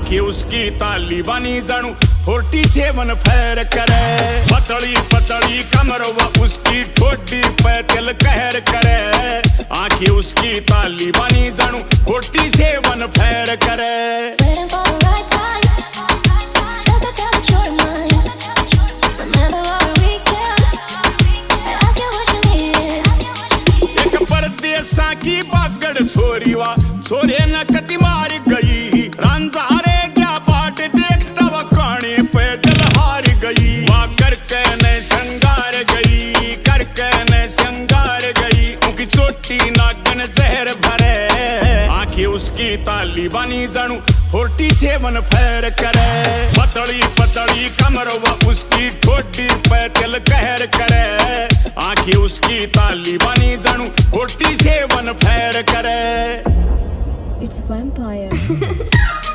आंखें उसकी तालिबानी जानू 47 फैर करे। पतली पतली कमर व उसकी ठोडी पे तिल कहर करे। आंखें उसकी तालिबानी जानू 47 फैर करे। एक परदेसा की बागड़ छोरी वा छोरे न कति मार गई। रंजारे क्या बाट देखता व काने पे दिल हार गई। वहाँ करके न श्रृंगार गई, करके न श्रृंगार गई। उनकी चोटी नागन जहर भरे। आंखें उसकी तालिबानी जानू 47 फैर करे। पतली पतली कमर व उसकी ठोडी पे तिल कहर करे। आंखें उसकी तालिबानी जानू 47 फैर करे। It's vampire.